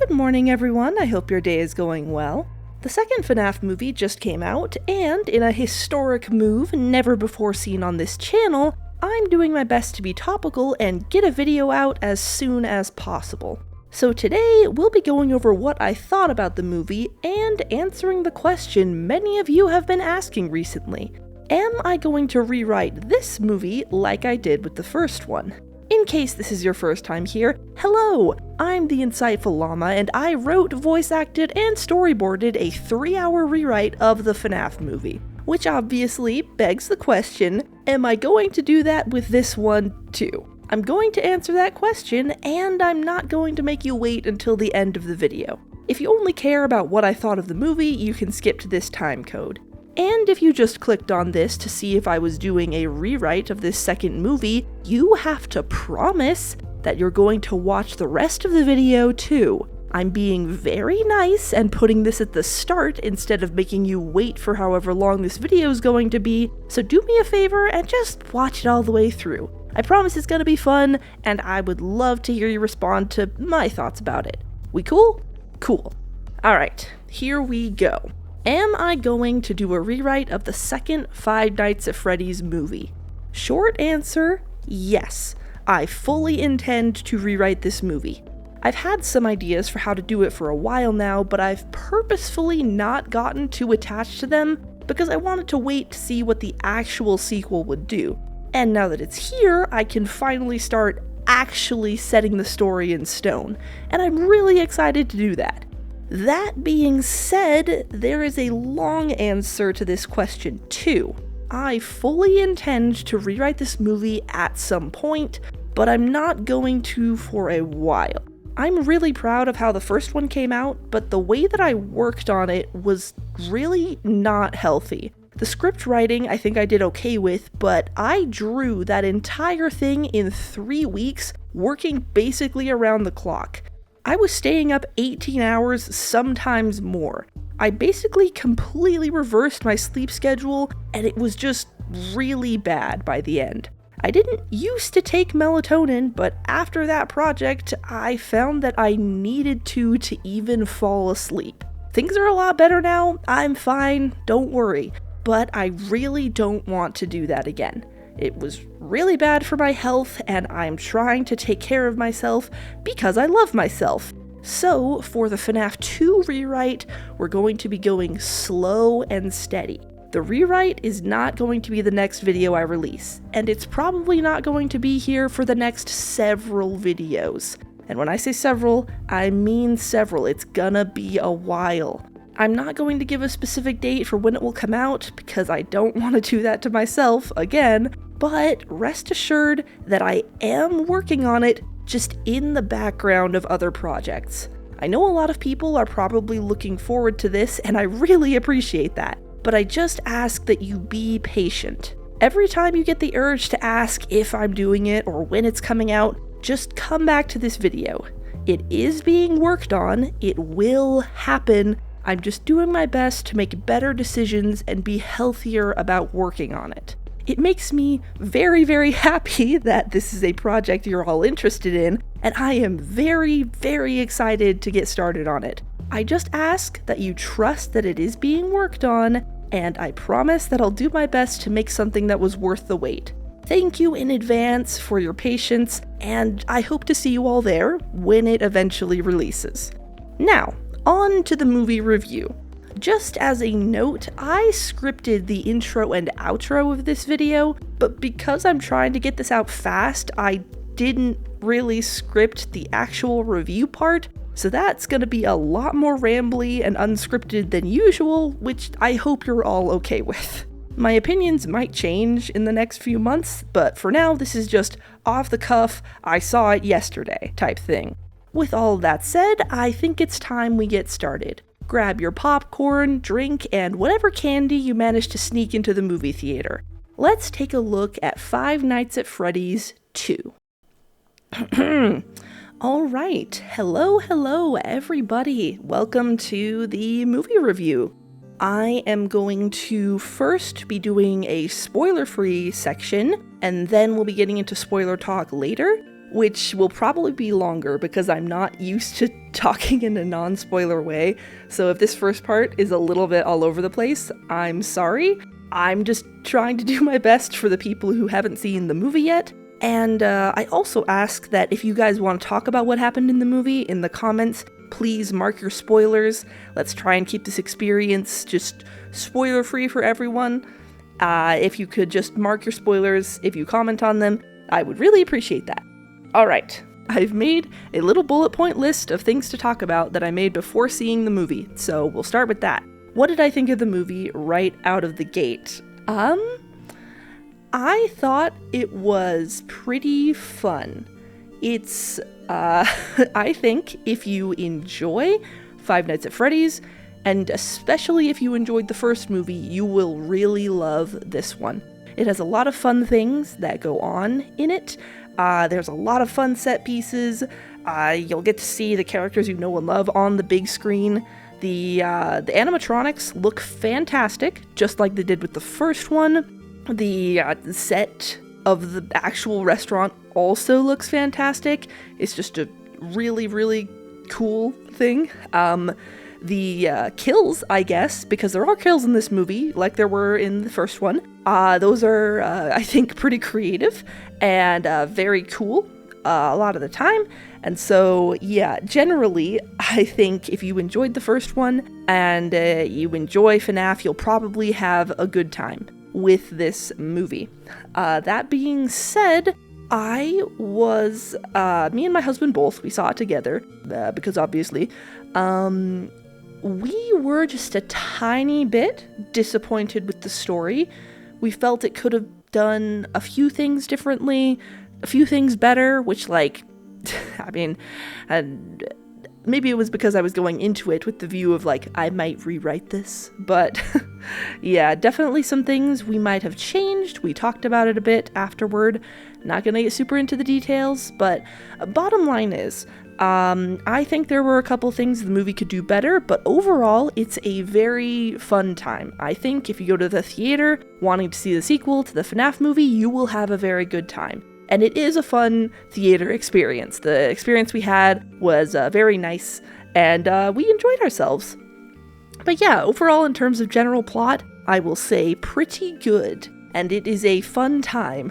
Good morning, everyone. I hope your day is going well. The second FNAF movie just came out, and in a historic move never before seen on this channel, I'm doing my best to be topical and get a video out as soon as possible. So today, we'll be going over what I thought about the movie and answering the question many of you have been asking recently. Am I going to rewrite this movie like I did with the first one? In case this is your first time here, hello! I'm the Insightful Llama, and I wrote, voice acted, and storyboarded a 3-hour rewrite of the FNAF movie. Which obviously begs the question, am I going to do that with this one too? I'm going to answer that question, and I'm not going to make you wait until the end of the video. If you only care about what I thought of the movie, you can skip to this time code. And if you just clicked on this to see if I was doing a rewrite of this second movie, you have to promise that you're going to watch the rest of the video too. I'm being very nice and putting this at the start instead of making you wait for however long this video is going to be, so do me a favor and just watch it all the way through. I promise it's gonna be fun, and I would love to hear you respond to my thoughts about it. We cool? Cool. Alright, here we go. Am I going to do a rewrite of the second Five Nights at Freddy's movie? Short answer, yes. I fully intend to rewrite this movie. I've had some ideas for how to do it for a while now, but I've purposefully not gotten too attached to them because I wanted to wait to see what the actual sequel would do. And now that it's here, I can finally start actually setting the story in stone, and I'm really excited to do that. That being said, there is a long answer to this question too. I fully intend to rewrite this movie at some point, but I'm not going to for a while. I'm really proud of how the first one came out, but the way that I worked on it was really not healthy. The script writing I think I did okay with, but I drew that entire thing in 3 weeks, working basically around the clock. I was staying up 18 hours, sometimes more. I basically completely reversed my sleep schedule, and it was just really bad by the end. I didn't used to take melatonin, but after that project, I found that I needed to even fall asleep. Things are a lot better now, I'm fine, don't worry, but I really don't want to do that again. It was really bad for my health, and I'm trying to take care of myself because I love myself. So, for the FNAF 2 rewrite, we're going to be going slow and steady. The rewrite is not going to be the next video I release, and it's probably not going to be here for the next several videos. And when I say several, I mean several. It's gonna be a while. I'm not going to give a specific date for when it will come out because I don't want to do that to myself again, but rest assured that I am working on it just in the background of other projects. I know a lot of people are probably looking forward to this, and I really appreciate that, but I just ask that you be patient. Every time you get the urge to ask if I'm doing it or when it's coming out, just come back to this video. It is being worked on, it will happen. I'm just doing my best to make better decisions and be healthier about working on it. It makes me very, very happy that this is a project you're all interested in, and I am very, very excited to get started on it. I just ask that you trust that it is being worked on, and I promise that I'll do my best to make something that was worth the wait. Thank you in advance for your patience, and I hope to see you all there when it eventually releases. Now, on to the movie review. Just as a note, I scripted the intro and outro of this video, but because I'm trying to get this out fast, I didn't really script the actual review part, so that's gonna be a lot more rambly and unscripted than usual, which I hope you're all okay with. My opinions might change in the next few months, but for now, this is just off the cuff, I saw it yesterday type thing. With all that said, I think it's time we get started. Grab your popcorn, drink, and whatever candy you managed to sneak into the movie theater. Let's take a look at Five Nights at Freddy's 2. Alright, hello everybody. Welcome to the movie review. I am going to first be doing a spoiler-free section, and then we'll be getting into spoiler talk later. which will probably be longer because I'm not used to talking in a non-spoiler way. So if this first part is a little bit all over the place, I'm sorry. I'm just trying to do my best for the people who haven't seen the movie yet. And I also ask that if you guys want to talk about what happened in the movie in the comments, please mark your spoilers. Let's try and keep this experience just spoiler-free for everyone. If you could just mark your spoilers, if you comment on them, I would really appreciate that. Alright, I've made a little bullet point list of things to talk about that I made before seeing the movie, so we'll start with that. What did I think of the movie right out of the gate? I thought it was pretty fun. It's, I think if you enjoy Five Nights at Freddy's, and especially if you enjoyed the first movie, you will really love this one. It has a lot of fun things that go on in it. There's a lot of fun set pieces. You'll get to see the characters you know and love on the big screen. The animatronics look fantastic, just like they did with the first one. The set of the actual restaurant also looks fantastic. It's just a really, really cool thing. The kills, I guess, because there are kills in this movie, like there were in the first one. Those are, I think, pretty creative and very cool a lot of the time. And so, yeah, generally, I think if you enjoyed the first one and you enjoy FNAF, you'll probably have a good time with this movie. That being said, me and my husband both, we saw it together, because obviously, we were just a tiny bit disappointed with the story. We felt it could have done a few things differently, a few things better, which, like, I mean, and maybe it was because I was going into it with the view of, like, I might rewrite this, but yeah, definitely some things we might have changed. We talked about it a bit afterward. Not gonna get super into the details, but bottom line is, I think there were a couple things the movie could do better, but overall, it's a very fun time. I think if you go to the theater wanting to see the sequel to the FNAF movie, you will have a very good time. And it is a fun theater experience. The experience we had was very nice, and we enjoyed ourselves. But yeah, overall, in terms of general plot, I will say pretty good, and it is a fun time.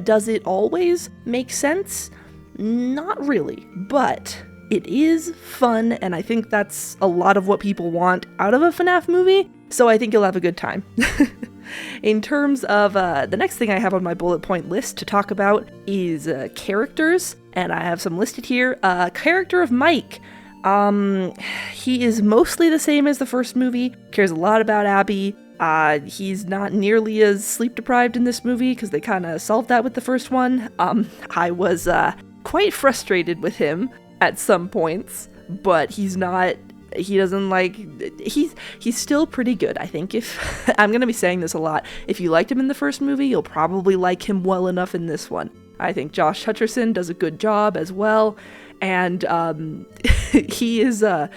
Does it always make sense? Not really, but it is fun, and I think that's a lot of what people want out of a FNAF movie, so I think you'll have a good time. In terms of the next thing I have on my bullet point list to talk about is characters, and I have some listed here. Character of Mike. He is mostly the same as the first movie, cares a lot about Abby. He's not nearly as sleep deprived in this movie, because they kind of solved that with the first one. I was quite frustrated with him at some points, but he's still pretty good. I think if I'm gonna be saying this a lot, if you liked him in the first movie, you'll probably like him well enough in this one. I think Josh Hutcherson does a good job as well, and he is I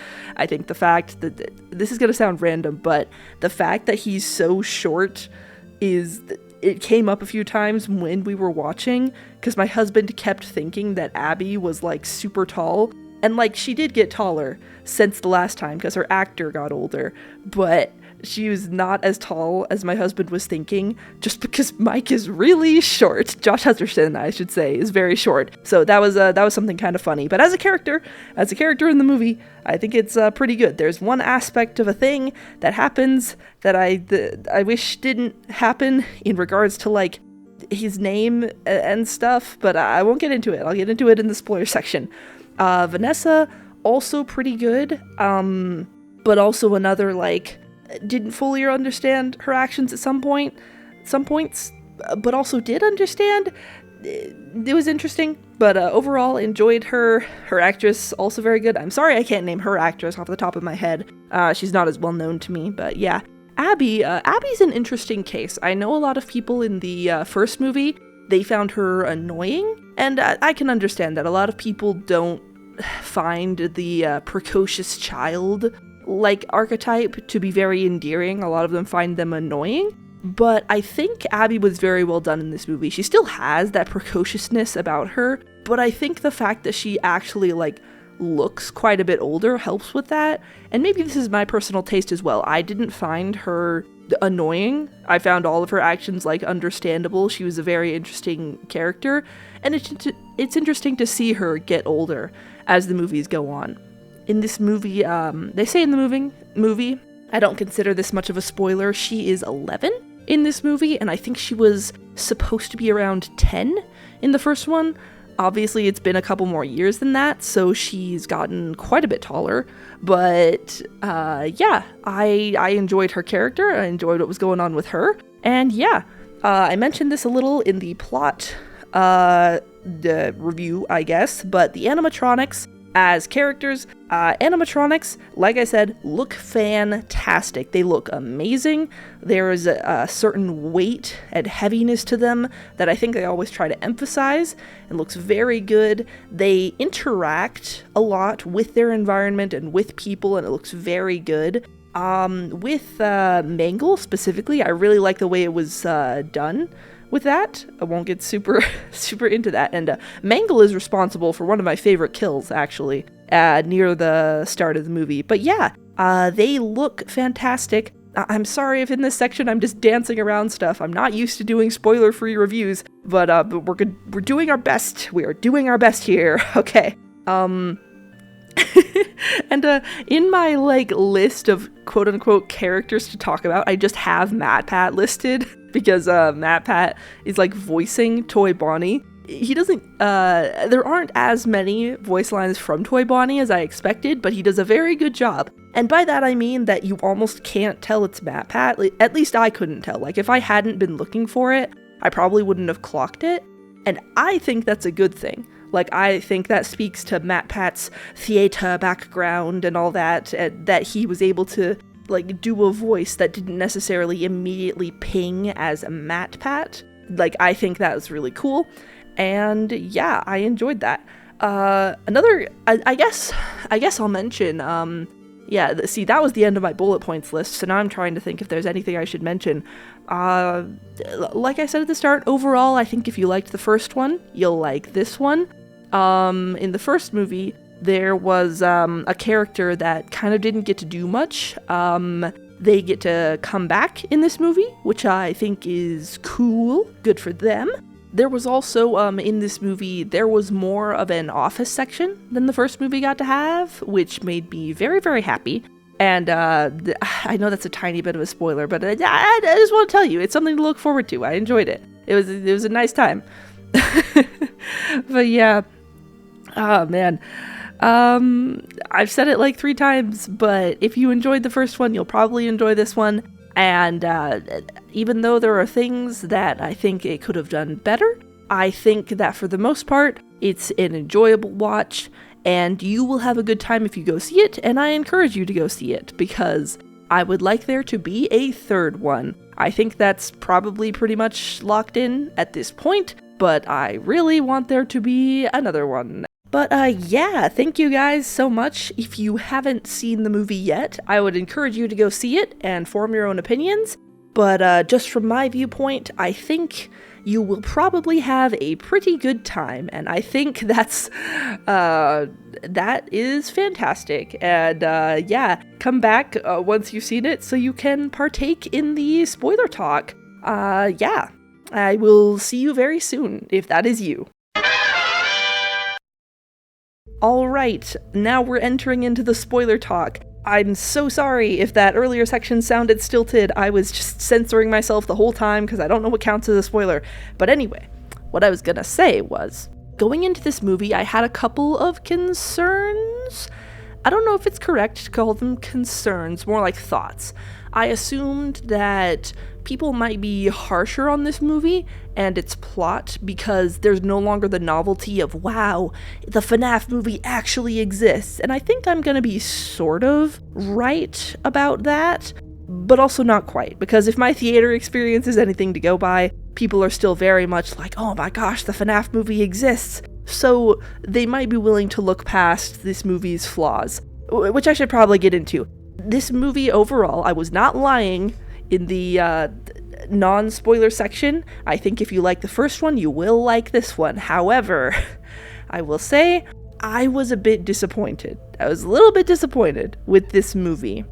think the fact that this is gonna sound random, but the fact that he's so short it came up a few times when we were watching, because my husband kept thinking that Abby was, like, super tall, and, like, she did get taller since the last time, because her actor got older, but she was not as tall as my husband was thinking, just because Mike is really short. Josh Hutcherson, I should say, is very short, so that was something kind of funny. But as a character in the movie, I think it's pretty good. There's one aspect of a thing that happens that I wish didn't happen in regards to, like, his name and stuff, but I won't get into it. I'll get into it in the spoiler section. Vanessa, also pretty good, but also another, like, didn't fully understand her actions at some points, but also did understand. It was interesting, but overall enjoyed her actress, also very good. I'm sorry I can't name her actress off the top of my head. She's not as well known to me, but yeah. Abby's an interesting case. I know a lot of people in the first movie, they found her annoying, and I can understand that. A lot of people don't find the precocious child like archetype to be very endearing. A lot of them find them annoying, but I think Abby was very well done in this movie. She still has that precociousness about her, but I think the fact that she actually, like, looks quite a bit older helps with that. And maybe this is my personal taste as well. I didn't find her annoying. I found all of her actions, like, understandable. She was a very interesting character, and it's interesting to see her get older as the movies go on. In this movie, they say in the movie, I don't consider this much of a spoiler, she is 11 in this movie, and I think she was supposed to be around 10 in the first one. Obviously, it's been a couple more years than that, so she's gotten quite a bit taller, but yeah, I enjoyed her character, I enjoyed what was going on with her, and yeah, I mentioned this a little in the plot the review, I guess, but the animatronics as characters, animatronics, like I said, look fantastic. They look amazing. There is a certain weight and heaviness to them that I think they always try to emphasize, and looks very good. They interact a lot with their environment and with people, and it looks very good. With Mangle specifically, I really like the way it was done. With that, I won't get super into that, and Mangle is responsible for one of my favorite kills, actually, near the start of the movie. But yeah, they look fantastic. I'm sorry if in this section I'm just dancing around stuff. I'm not used to doing spoiler-free reviews, but we're good. We're doing our best. We are doing our best here. Okay. And in my, like, list of quote-unquote characters to talk about, I just have MatPat listed, because MatPat is, like, voicing Toy Bonnie. He doesn't, there aren't as many voice lines from Toy Bonnie as I expected, but he does a very good job. And by that I mean that you almost can't tell it's MatPat. At least I couldn't tell. Like, if I hadn't been looking for it, I probably wouldn't have clocked it. And I think that's a good thing. Like, I think that speaks to MatPat's theater background and all that, and that he was able to, like, do a voice that didn't necessarily immediately ping as a MatPat. Like, I think that was really cool, and yeah, I enjoyed that. I guess I'll mention, yeah, see, that was the end of my bullet points list, so now I'm trying to think if there's anything I should mention. Like I said at the start, overall, I think if you liked the first one, you'll like this one. In the first movie, there was a character that kind of didn't get to do much. They get to come back in this movie, which I think is cool. Good for them. There was also, in this movie, there was more of an office section than the first movie got to have, which made me very, very happy. And I know that's a tiny bit of a spoiler, but I just want to tell you, it's something to look forward to. I enjoyed it. It was a nice time. But yeah. Oh, man. I've said it like 3 times, but if you enjoyed the first one, you'll probably enjoy this one. And even though there are things that I think it could have done better, I think that for the most part, it's an enjoyable watch, and you will have a good time if you go see it, and I encourage you to go see it, because I would like there to be a third one. I think that's probably pretty much locked in at this point, but I really want there to be another one. But yeah, thank you guys so much. If you haven't seen the movie yet, I would encourage you to go see it and form your own opinions. But just from my viewpoint, I think you will probably have a pretty good time, and I think that is fantastic. And yeah, come back once you've seen it so you can partake in the spoiler talk. Yeah, I will see you very soon, if that is you. Alright, now we're entering into the spoiler talk. I'm so sorry if that earlier section sounded stilted. I was just censoring myself the whole time because I don't know what counts as a spoiler. But anyway, what I was gonna say was, going into this movie, I had a couple of concerns. I don't know if it's correct to call them concerns, more like thoughts. I assumed that people might be harsher on this movie and its plot because there's no longer the novelty of, wow, the FNAF movie actually exists. And I think I'm gonna be sort of right about that, but also not quite, because if my theater experience is anything to go by, people are still very much like, oh my gosh, the FNAF movie exists. So they might be willing to look past this movie's flaws, which I should probably get into. This movie overall, I was not lying in the non-spoiler section. I think if you like the first one, you will like this one. However, I will say I was a bit disappointed. I was a little bit disappointed with this movie.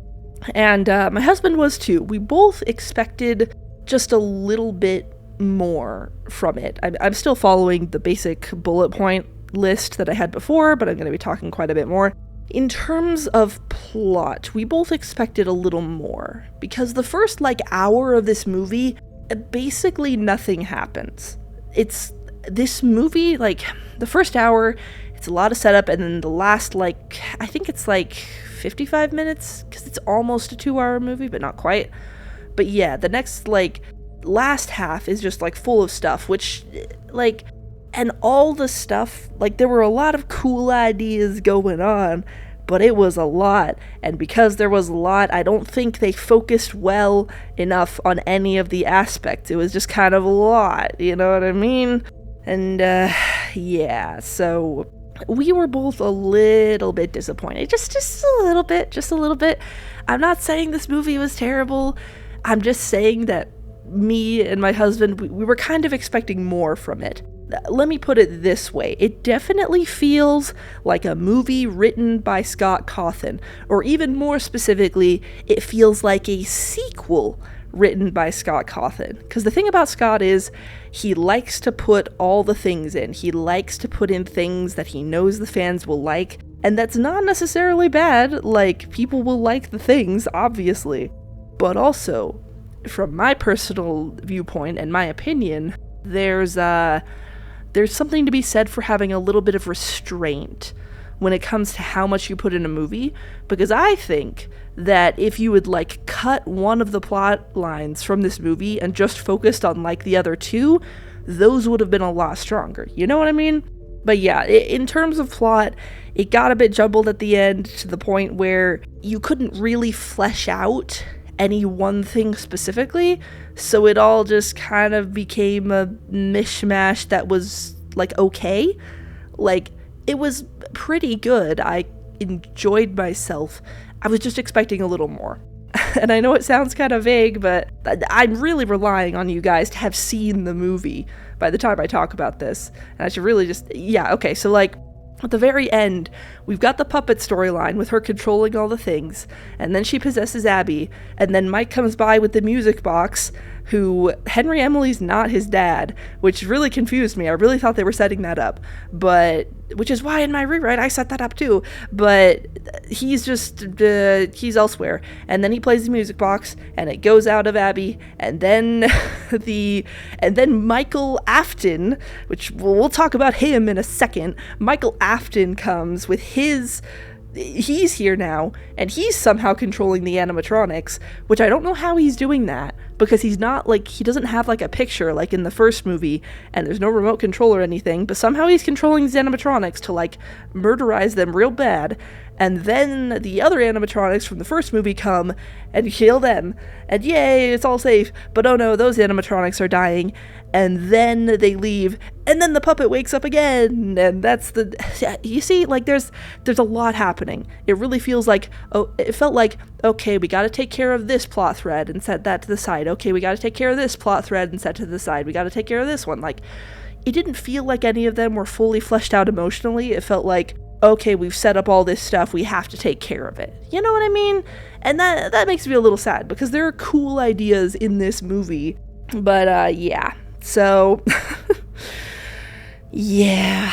And my husband was too. We both expected just a little bit more from it. I'm still following the basic bullet point list that I had before, but I'm going to be talking quite a bit more. In terms of plot, we both expected a little more, because the first hour of this movie, basically nothing happens. It's this movie, the first hour, it's a lot of setup, and then the last I think it's 55 minutes, because it's almost a 2-hour movie, but not quite. But yeah, the next last half is just full of stuff, which and all the stuff, there were a lot of cool ideas going on, but it was a lot. And because there was a lot, I don't think they focused well enough on any of the aspects. It was just kind of a lot, you know what I mean? And, yeah, so we were both a little bit disappointed. Just a little bit. I'm not saying this movie was terrible. I'm just saying that me and my husband, we were kind of expecting more from it. Let me put it this way. It definitely feels like a movie written by Scott Cawthon, or even more specifically, it feels like a sequel written by Scott Cawthon. Because the thing about Scott is, he likes to put all the things in. He likes to put in things that he knows the fans will like, and that's not necessarily bad. People will like the things, obviously. But also, from my personal viewpoint and my opinion, there's something to be said for having a little bit of restraint when it comes to how much you put in a movie, because I think that if you would cut one of the plot lines from this movie and just focused on the other two, those would have been a lot stronger. You know what I mean? But yeah, in terms of plot, it got a bit jumbled at the end to the point where you couldn't really flesh out any one thing specifically, so it all just kind of became a mishmash that was okay. It was pretty good. I enjoyed myself. I was just expecting a little more. And I know it sounds kind of vague, but I'm really relying on you guys to have seen the movie by the time I talk about this. And I should really so at the very end, we've got the puppet storyline with her controlling all the things, and then she possesses Abby, and then Mike comes by with the music box, who Henry Emily's not his dad, which really confused me. I really thought they were setting that up, which is why in my rewrite I set that up too, but he's he's elsewhere. And then he plays the music box, and it goes out of Abby, and then Michael Afton, which we'll talk about him in a second. Michael Afton comes with he's here now, and he's somehow controlling the animatronics, which I don't know how he's doing that, because he's not he doesn't have a picture in the first movie, and there's no remote control or anything, but somehow he's controlling these animatronics to murderize them real bad, and then the other animatronics from the first movie come and kill them, and yay, it's all safe, but oh no, those animatronics are dying, and then they leave, and then the puppet wakes up again, and that's you see, there's a lot happening. It really feels it felt okay, we gotta take care of this plot thread and set that to the side, okay, we gotta take care of this plot thread and set to the side, we gotta take care of this one. It didn't feel like any of them were fully fleshed out emotionally. It felt okay, we've set up all this stuff, we have to take care of it. You know what I mean? And that makes me a little sad, because there are cool ideas in this movie, but yeah. So, yeah.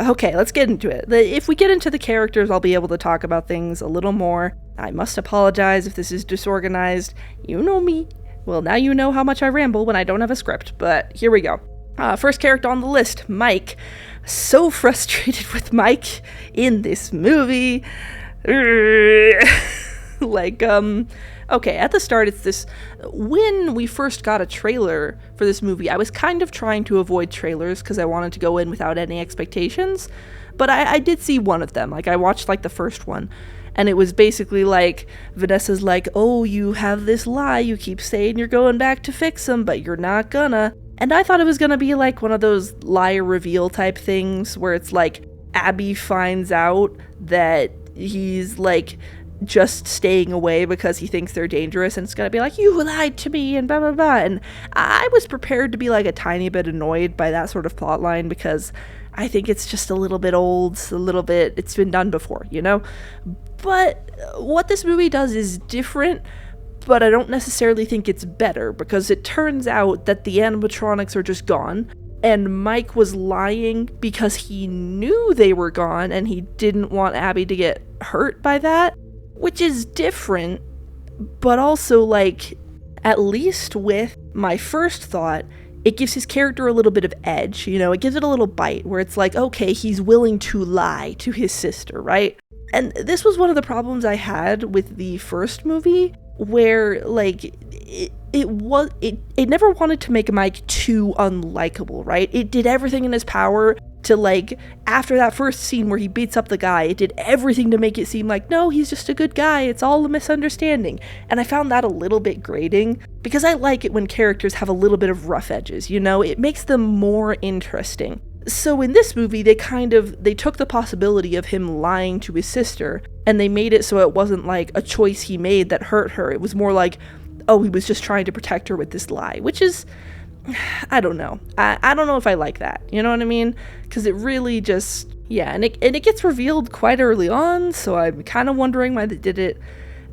Okay, let's get into it. If we get into the characters, I'll be able to talk about things a little more. I must apologize if this is disorganized. You know me. Well, now you know how much I ramble when I don't have a script, but here we go. First character on the list, Mike. So frustrated with Mike in this movie. Okay, at the start, it's this, when we first got a trailer for this movie, I was kind of trying to avoid trailers because I wanted to go in without any expectations, but I did see one of them. I watched, the first one, and it was basically Vanessa's oh, you have this lie, you keep saying you're going back to fix him, but you're not gonna, and I thought it was gonna be one of those liar reveal type things, where it's Abby finds out that he's just staying away because he thinks they're dangerous, and it's gonna be like, you lied to me and blah blah blah. And I was prepared to be like a tiny bit annoyed by that sort of plot line, because I think it's just a little bit old, it's been done before, you know? But what this movie does is different, but I don't necessarily think it's better, because it turns out that the animatronics are just gone, and Mike was lying because he knew they were gone and he didn't want Abby to get hurt by that, which is different, but also, like, at least with my first thought, it gives his character a little bit of edge, you know, it gives it a little bite where it's like, okay, he's willing to lie to his sister, right? And this was one of the problems I had with the first movie, where, like, it never wanted to make Mike too unlikable, right? It did everything in its power to, like, after that first scene where he beats up the guy, it did everything to make it seem like, no, he's just a good guy, it's all a misunderstanding. And I found that a little bit grating, because I like it when characters have a little bit of rough edges, you know? It makes them more interesting. So in this movie, they took the possibility of him lying to his sister, and they made it so it wasn't like a choice he made that hurt her. It was more like, oh, he was just trying to protect her with this lie, which is, I don't know. I don't know if I like that. You know what I mean? Because it really just, yeah, and it gets revealed quite early on, so I'm kind of wondering why they did it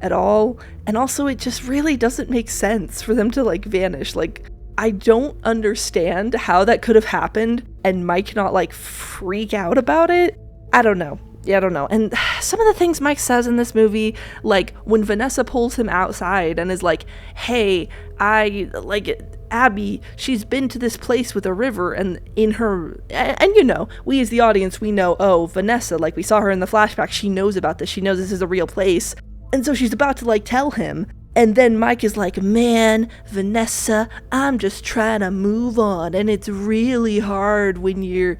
at all. And also, it just really doesn't make sense for them to, like, vanish. Like, I don't understand how that could have happened and Mike not, like, freak out about it. I don't know. Yeah, I don't know. And some of the things Mike says in this movie, like when Vanessa pulls him outside and is like, hey, Abby, she's been to this place with a river, and you know, we as the audience, we know, oh, Vanessa, like, we saw her in the flashback, she knows about this, she knows this is a real place. And so she's about to, like, tell him. And then Mike is like, man, Vanessa, I'm just trying to move on. And it's really hard when you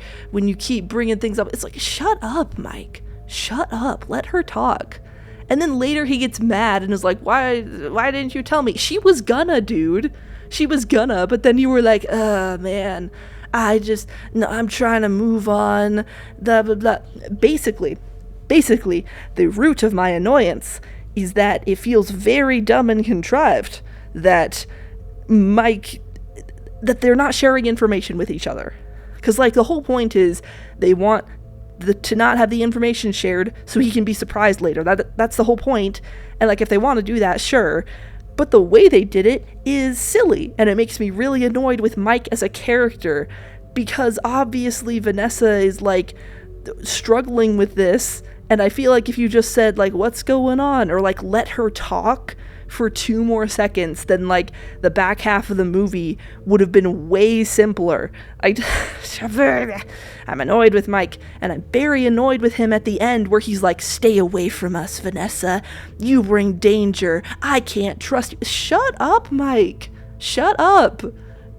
keep bringing things up. It's like, shut up, Mike. Shut up. Let her talk. And then later he gets mad and is like, why didn't you tell me? She was gonna, dude. She was gonna. But then you were like, man, I'm trying to move on. Blah, blah, blah. Basically, the root of my annoyance is that it feels very dumb and contrived that they're not sharing information with each other. Because, like, the whole point is they want to not have the information shared so he can be surprised later. That's the whole point. And, like, if they want to do that, sure. But the way they did it is silly, and it makes me really annoyed with Mike as a character, because obviously Vanessa is, like, struggling with this. And I feel like if you just said, like, what's going on? Or, like, let her talk for 2 more seconds, then, like, the back half of the movie would have been way simpler. I'm annoyed with Mike, and I'm very annoyed with him at the end where he's like, stay away from us, Vanessa. You bring danger. I can't trust you. Shut up, Mike. Shut up.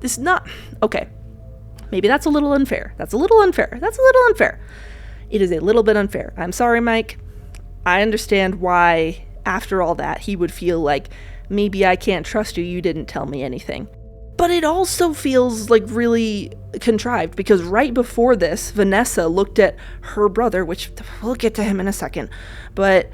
This is not... Okay. Maybe that's a little unfair. That's a little unfair. It is a little bit unfair. I'm sorry, Mike. I understand why, after all that, he would feel like, maybe I can't trust you, you didn't tell me anything. But it also feels, like, really contrived, because right before this, Vanessa looked at her brother, which we'll get to him in a second, but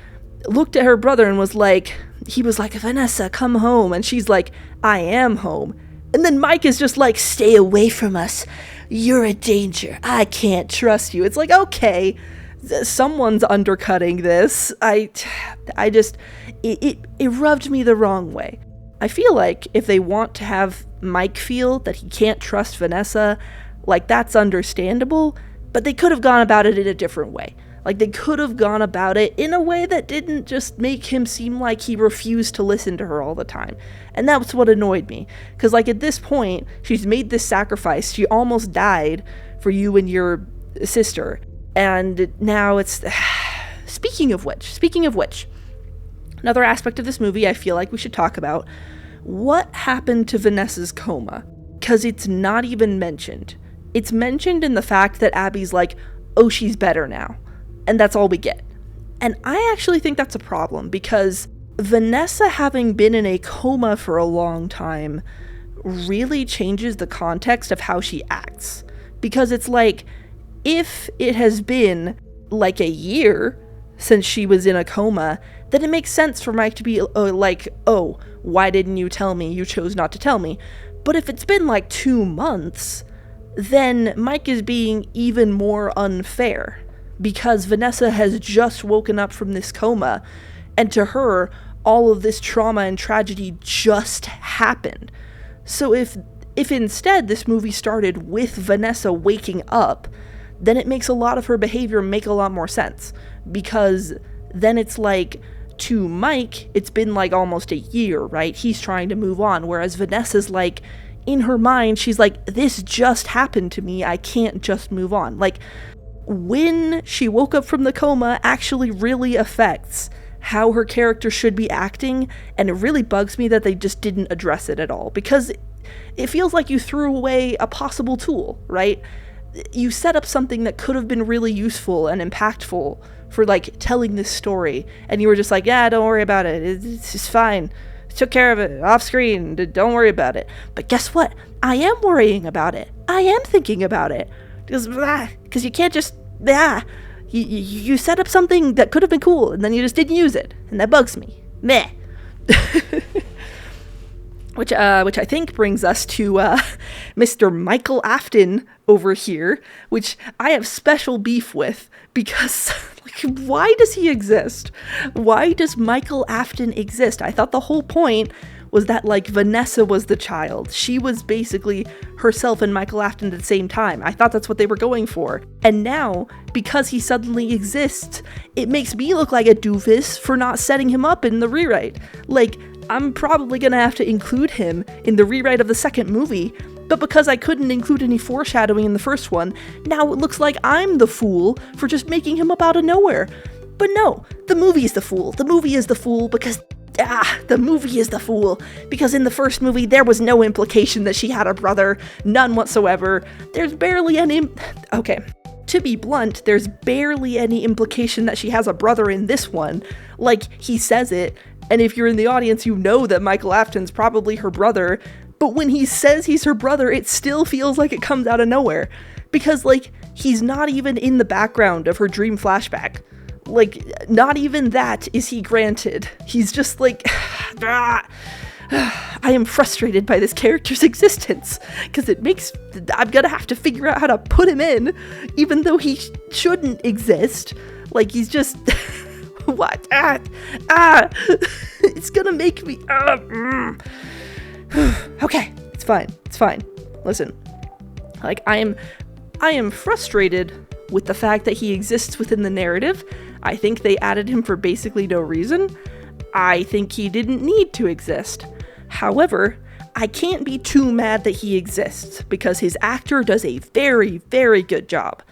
looked at her brother and was like, he was like, Vanessa, come home. And she's like, I am home. And then Mike is just like, stay away from us. You're a danger. I can't trust you. It's like, okay, someone's undercutting this. It rubbed me the wrong way. I feel like if they want to have Mike feel that he can't trust Vanessa, like, that's understandable, but they could have gone about it in a different way. Like, they could have gone about it in a way that didn't just make him seem like he refused to listen to her all the time. And that's what annoyed me. Because, like, at this point, she's made this sacrifice. She almost died for you and your sister. And now it's... Speaking of which, another aspect of this movie I feel like we should talk about. What happened to Vanessa's coma? Because it's not even mentioned. It's mentioned in the fact that Abby's like, oh, she's better now. And that's all we get. And I actually think that's a problem, because Vanessa having been in a coma for a long time really changes the context of how she acts. Because it's like, if it has been like a year since she was in a coma, then it makes sense for Mike to be like, oh, why didn't you tell me? You chose not to tell me. But if it's been like 2 months, then Mike is being even more unfair, because Vanessa has just woken up from this coma, and to her, all of this trauma and tragedy just happened. So if instead this movie started with Vanessa waking up, then it makes a lot of her behavior make a lot more sense, because then it's like, to Mike, it's been like almost a year, right? He's trying to move on, whereas Vanessa's like, in her mind, she's like, this just happened to me, I can't just move on. Like, when she woke up from the coma actually really affects how her character should be acting, and it really bugs me that they just didn't address it at all, because it feels like you threw away a possible tool, right? You set up something that could have been really useful and impactful for, like, telling this story, and you were just like, yeah, don't worry about it, it's fine, took care of it off screen, don't worry about it. But guess what? I am worrying about it. I am thinking about it, because you can't just, you set up something that could have been cool, and then you just didn't use it, and that bugs me. Meh. Which I think brings us to Mr. Michael Afton over here, which I have special beef with, because like, why does he exist? Why does Michael Afton exist? I thought the whole point was that, like, Vanessa was the child. She was basically herself and Michael Afton at the same time. I thought that's what they were going for. And now, because he suddenly exists, it makes me look like a doofus for not setting him up in the rewrite. Like, I'm probably gonna have to include him in the rewrite of the second movie, but because I couldn't include any foreshadowing in the first one, now it looks like I'm the fool for just making him up out of nowhere. But no, the movie is the fool. The movie is the fool because the movie is the fool, because in the first movie there was no implication that she had a brother, none whatsoever. There's barely any, okay, to be blunt, there's barely any implication that she has a brother in this one. Like, he says it, and if you're in the audience, you know that Michael Afton's probably her brother, but when he says he's her brother, it still feels like it comes out of nowhere, because, like, he's not even in the background of her dream flashback. Like, not even that is he granted. He's just like, I am frustrated by this character's existence, because I'm gonna have to figure out how to put him in, even though he shouldn't exist. Like, he's just, what? It's gonna make me, okay, it's fine. Listen, like, I am frustrated with the fact that he exists within the narrative. I think they added him for basically no reason. I think he didn't need to exist. However, I can't be too mad that he exists, because his actor does a very, very good job.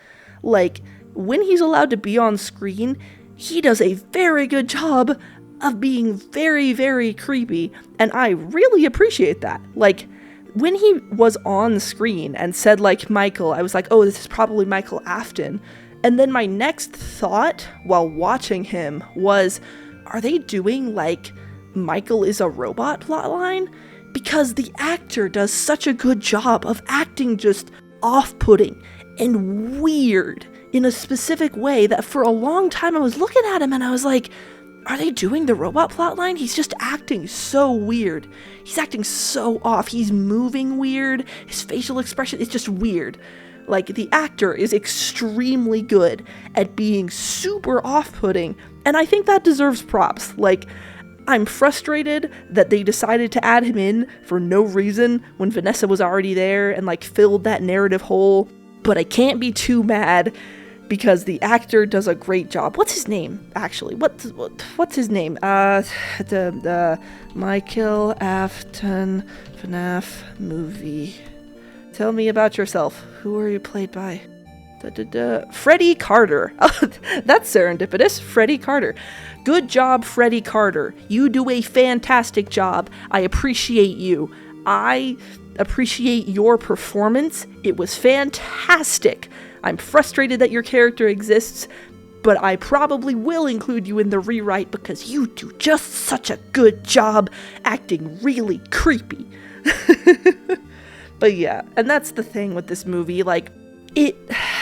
Like, when he's allowed to be on screen, he does a very good job of being very, very creepy, and I really appreciate that. Like, when he was on screen and said, like, Michael, I was like, oh, this is probably Michael Afton. And then my next thought while watching him was, are they doing, like, Michael is a robot plotline? Because the actor does such a good job of acting just off-putting and weird in a specific way that for a long time I was looking at him and I was like, are they doing the robot plotline? He's just acting so weird. He's acting so off. He's moving weird. His facial expression is just weird. Like, the actor is extremely good at being super off-putting, and I think that deserves props. Like, I'm frustrated that they decided to add him in for no reason when Vanessa was already there and, like, filled that narrative hole, but I can't be too mad because the actor does a great job. What's his name, actually? What's his name? The Michael Afton FNAF movie. Tell me about yourself. Who are you played by? Freddy Carter. Oh, that's serendipitous. Freddy Carter. Good job, Freddy Carter. You do a fantastic job. I appreciate you. I appreciate your performance. It was fantastic. I'm frustrated that your character exists, but I probably will include you in the rewrite because you do just such a good job acting really creepy. But yeah, and that's the thing with this movie, like,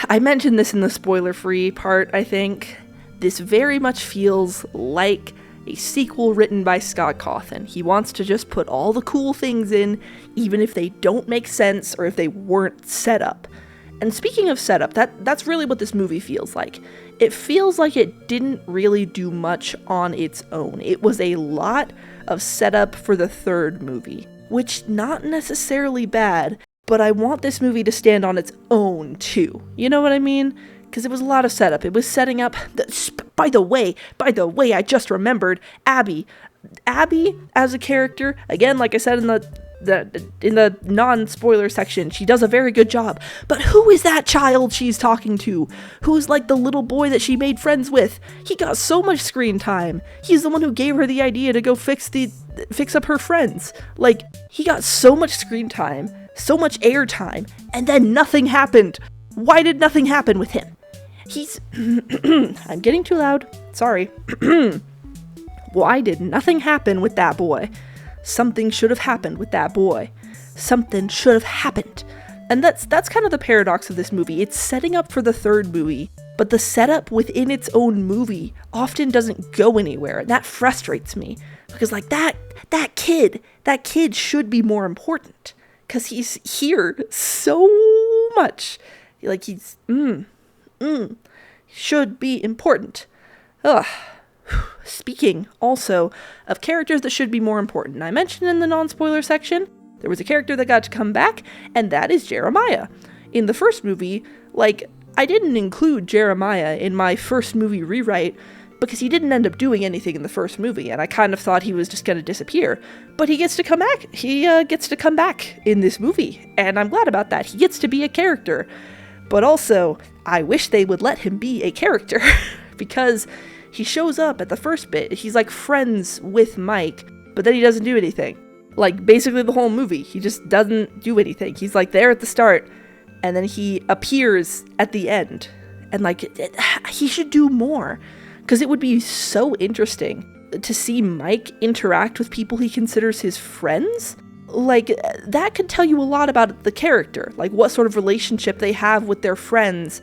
I mentioned this in the spoiler-free part, I think, This very much feels like a sequel written by Scott Cawthon. He wants to just put all the cool things in, even if they don't make sense or if they weren't set up. And speaking of setup, that's really what this movie feels like. It feels like it didn't really do much on its own. It was a lot of setup for the third movie, which not necessarily bad, but I want this movie to stand on its own too. You know what I mean? Because it was a lot of setup. It was setting up... By the way, I just remembered Abby. Abby as a character, again, like I said in the non-spoiler section, she does a very good job. But who is that child she's talking to? Who's like the little boy that she made friends with? He got so much screen time. He's the one who gave her the idea to go fix up her friends. Like, he got so much screen time, so much airtime, and then nothing happened. Why did nothing happen with him? He's... I'm getting too loud. Sorry. Why did nothing happen with that boy? Something should have happened with that boy. Something should have happened. And that's kind of the paradox of this movie. It's setting up for the third movie, but the setup within its own movie often doesn't go anywhere. And that frustrates me. Because like that kid should be more important. Because he's here so much. Like he's... should be important. Ugh. Speaking also of characters that should be more important, I mentioned in the non-spoiler section, there was a character that got to come back, and that is Jeremiah. In the first movie, like, I didn't include Jeremiah in my first movie rewrite because he didn't end up doing anything in the first movie, and I kind of thought he was just gonna disappear. But he gets to come back. He gets to come back in this movie, and I'm glad about that. He gets to be a character. But also, I wish they would let him be a character, because he shows up at the first bit. He's like friends with Mike, but then he doesn't do anything. Like, basically the whole movie, he just doesn't do anything. He's like there at the start, and then he appears at the end. And like, he should do more, because it would be so interesting to see Mike interact with people he considers his friends. Like, that could tell you a lot about the character. Like, what sort of relationship they have with their friends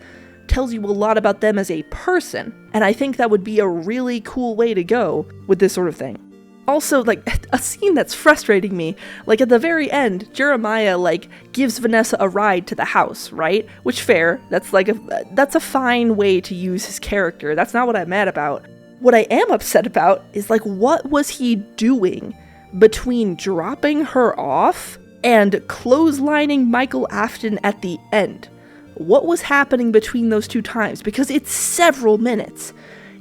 tells you a lot about them as a person. And I think that would be a really cool way to go with this sort of thing. Also, like, a scene that's frustrating me, like, at the very end, Jeremiah, like, gives Vanessa a ride to the house, right? Which, fair, that's a fine way to use his character. That's not what I'm mad about. What I am upset about is, like, what was he doing between dropping her off and clotheslining Michael Afton at the end? What was happening between those two times? Because it's several minutes.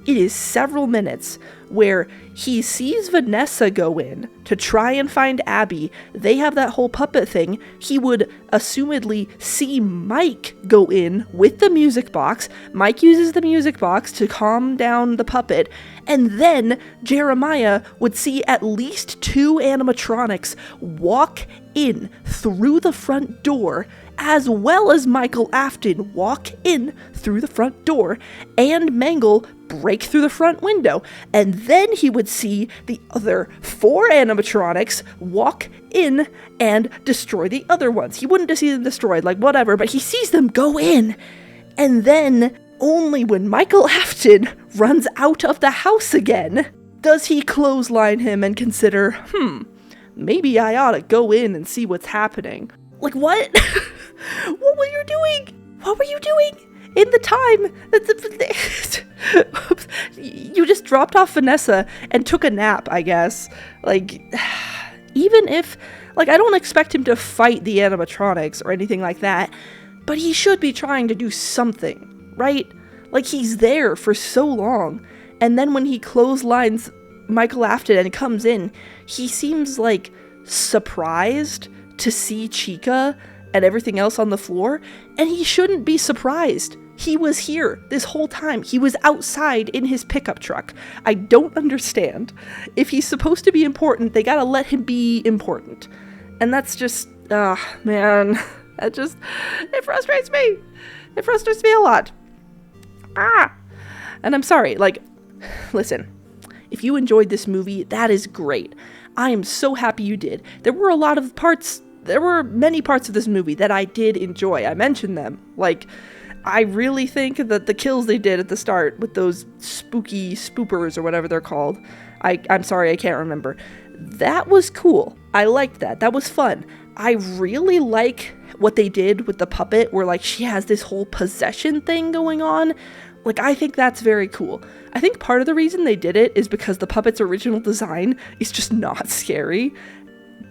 It is several minutes where he sees Vanessa go in to try and find Abby. They have that whole puppet thing. He would assumedly see Mike go in with the music box. Mike uses the music box to calm down the puppet. And then Jeremiah would see at least 2 animatronics walk in through the front door, as well as Michael Afton walk in through the front door, and Mangle break through the front window. And then he would see the other 4 animatronics walk in and destroy the other ones. He wouldn't see them destroyed, like whatever, but he sees them go in. And then, only when Michael Afton runs out of the house again, does he clothesline him and consider, maybe I ought to go in and see what's happening. Like, what? What were you doing? What were you doing in the time that you just dropped off Vanessa and took a nap, I guess? Like, even if, like, I don't expect him to fight the animatronics or anything like that, but he should be trying to do something, right? Like, he's there for so long, and then when he clotheslines Michael Afton and comes in, he seems, like, surprised to see Chica and everything else on the floor, and he shouldn't be surprised. He was here this whole time. He was outside in his pickup truck. I don't understand. If he's supposed to be important, they gotta let him be important. And that's just, man, it frustrates me. It frustrates me a lot. And I'm sorry, like, listen, if you enjoyed this movie, that is great. I am so happy you did. There were many parts of this movie that I did enjoy. I mentioned them. Like, I really think that the kills they did at the start with those spooky spoopers or whatever they're called, I'm sorry, I can't remember. That was cool. I liked that. That was fun. I really like what they did with the puppet where like she has this whole possession thing going on. Like, I think that's very cool. I think part of the reason they did it is because the puppet's original design is just not scary.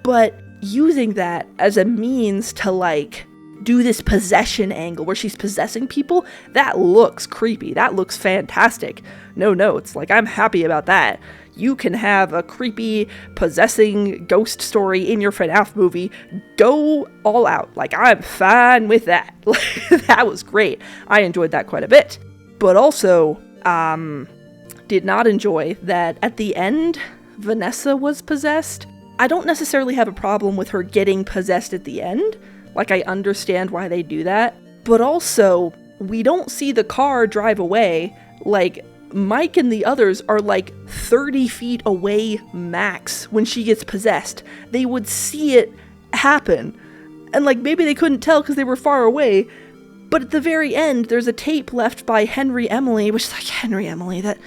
But using that as a means to like do this possession angle where she's possessing people, that looks creepy. That looks fantastic. No notes. Like, I'm happy about that. You can have a creepy possessing ghost story in your FNAF movie. Go all out. Like, I'm fine with that. That was great. I enjoyed that quite a bit. But also, did not enjoy that at the end, Vanessa was possessed. I don't necessarily have a problem with her getting possessed at the end. Like, I understand why they do that. But also, we don't see the car drive away. Like, Mike and the others are like 30 feet away max when she gets possessed. They would see it happen. And like, maybe they couldn't tell because they were far away. But at the very end, there's a tape left by Henry Emily, which is like, Henry Emily, that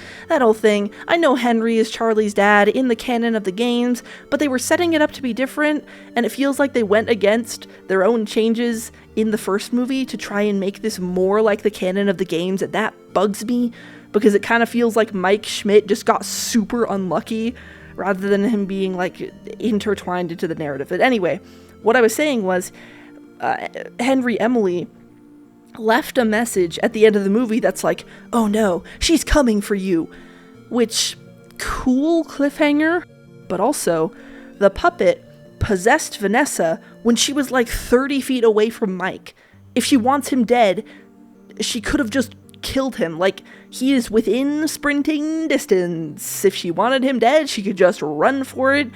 old thing. I know Henry is Charlie's dad in the canon of the games, but they were setting it up to be different, and it feels like they went against their own changes in the first movie to try and make this more like the canon of the games, and that bugs me, because it kind of feels like Mike Schmidt just got super unlucky, rather than him being, like, intertwined into the narrative. But anyway, what I was saying was, Henry Emily left a message at the end of the movie that's like, oh no, she's coming for you. Which, cool cliffhanger, but also, the puppet possessed Vanessa when she was like 30 feet away from Mike. If she wants him dead, she could have just killed him. Like, he is within sprinting distance. If she wanted him dead, she could just run for it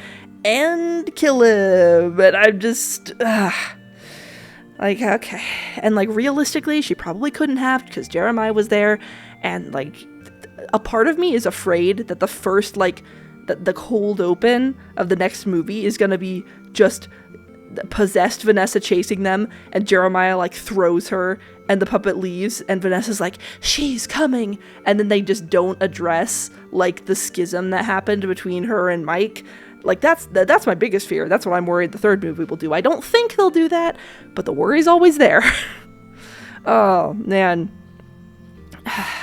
and kill him. But I'm just, like, okay. And, like, realistically, she probably couldn't have because Jeremiah was there. And, like, a part of me is afraid that the first, like, the cold open of the next movie is gonna be just possessed Vanessa chasing them, and Jeremiah, like, throws her, and the puppet leaves, and Vanessa's like, she's coming! And then they just don't address, like, the schism that happened between her and Mike. Like, that's my biggest fear. That's what I'm worried the third movie will do. I don't think they'll do that, but the worry's always there. Oh, man.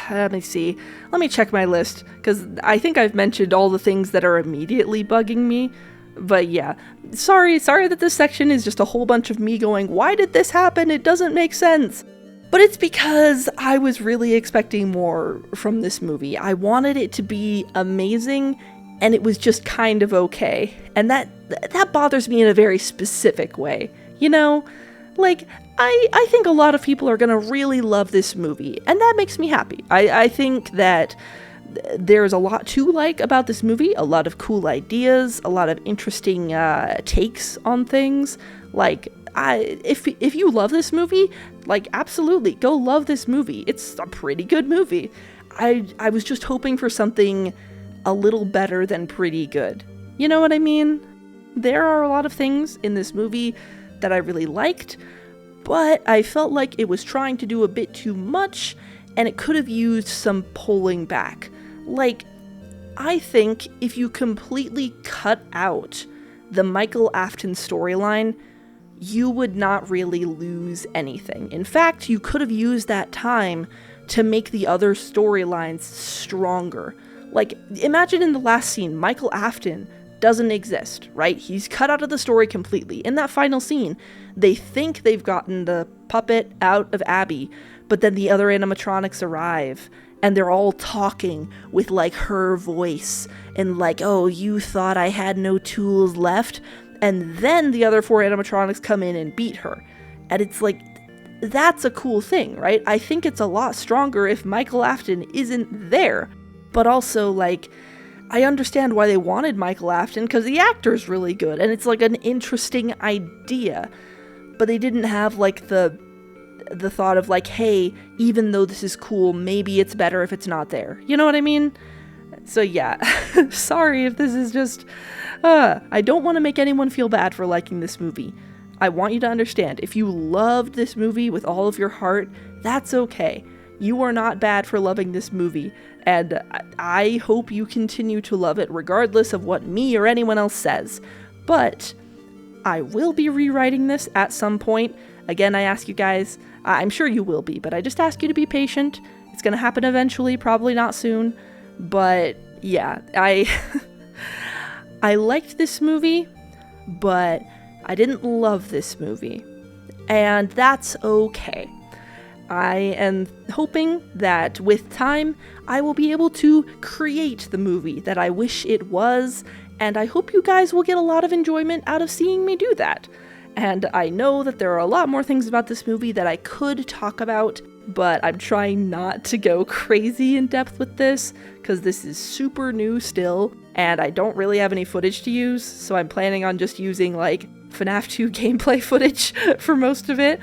Let me see. Let me check my list, because I think I've mentioned all the things that are immediately bugging me. But yeah, sorry that this section is just a whole bunch of me going, why did this happen? It doesn't make sense. But it's because I was really expecting more from this movie. I wanted it to be amazing, and it was just kind of okay. And that bothers me in a very specific way. You know? Like, I think a lot of people are gonna really love this movie, and that makes me happy. I think that there's a lot to like about this movie, a lot of cool ideas, a lot of interesting takes on things. Like, if you love this movie, like, absolutely, go love this movie. It's a pretty good movie. I was just hoping for something a little better than pretty good. You know what I mean? There are a lot of things in this movie that I really liked, but I felt like it was trying to do a bit too much, and it could have used some pulling back. Like, I think if you completely cut out the Michael Afton storyline, you would not really lose anything. In fact, you could have used that time to make the other storylines stronger. Like, imagine in the last scene, Michael Afton doesn't exist, right? He's cut out of the story completely. In that final scene, they think they've gotten the puppet out of Abby, but then the other animatronics arrive, and they're all talking with, like, her voice, and like, oh, you thought I had no tools left? And then the other 4 animatronics come in and beat her. And it's like, that's a cool thing, right? I think it's a lot stronger if Michael Afton isn't there. But also, like, I understand why they wanted Michael Afton, because the actor's really good, and it's, like, an interesting idea. But they didn't have, like, the thought of, like, hey, even though this is cool, maybe it's better if it's not there. You know what I mean? So yeah, sorry if this is just, I don't want to make anyone feel bad for liking this movie. I want you to understand, if you loved this movie with all of your heart, that's okay. You are not bad for loving this movie, and I hope you continue to love it regardless of what me or anyone else says. But I will be rewriting this at some point. Again, I ask you guys, I'm sure you will be, but I just ask you to be patient. It's gonna happen eventually, probably not soon, but yeah, I liked this movie, but I didn't love this movie, and that's okay. I am hoping that with time, I will be able to create the movie that I wish it was, and I hope you guys will get a lot of enjoyment out of seeing me do that. And I know that there are a lot more things about this movie that I could talk about, but I'm trying not to go crazy in depth with this, because this is super new still, and I don't really have any footage to use, so I'm planning on just using, like, FNAF 2 gameplay footage for most of it.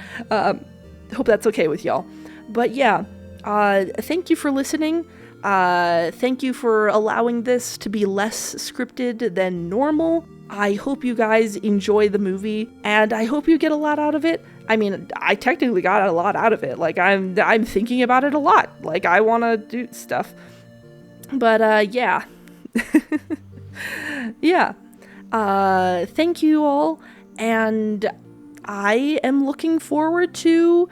Hope that's okay with y'all. But yeah, thank you for listening. Thank you for allowing this to be less scripted than normal. I hope you guys enjoy the movie, and I hope you get a lot out of it. I mean, I technically got a lot out of it. Like, I'm thinking about it a lot. Like, I want to do stuff. But, yeah. Yeah. Thank you all, and I am looking forward to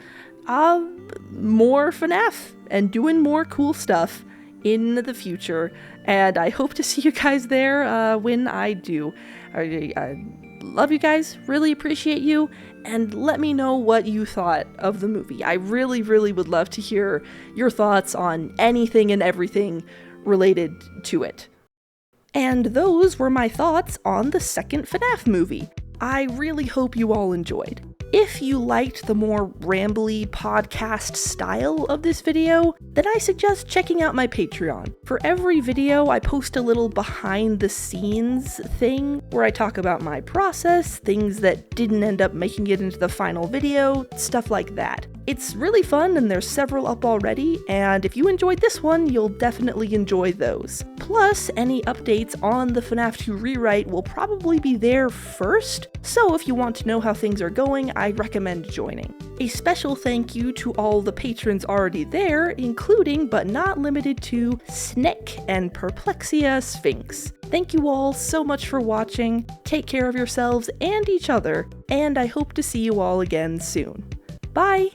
more FNAF and doing more cool stuff in the future, and I hope to see you guys there when I do. I love you guys, really appreciate you, and let me know what you thought of the movie. I really, really would love to hear your thoughts on anything and everything related to it. And those were my thoughts on the second FNAF movie. I really hope you all enjoyed. If you liked the more rambly podcast style of this video, then I suggest checking out my Patreon. For every video, I post a little behind the scenes thing where I talk about my process, things that didn't end up making it into the final video, stuff like that. It's really fun, and there's several up already, and if you enjoyed this one, you'll definitely enjoy those. Plus, any updates on the FNAF 2 rewrite will probably be there first, so if you want to know how things are going, I recommend joining. A special thank you to all the patrons already there, including but not limited to Snick and Perplexia Sphinx. Thank you all so much for watching, take care of yourselves and each other, and I hope to see you all again soon. Bye!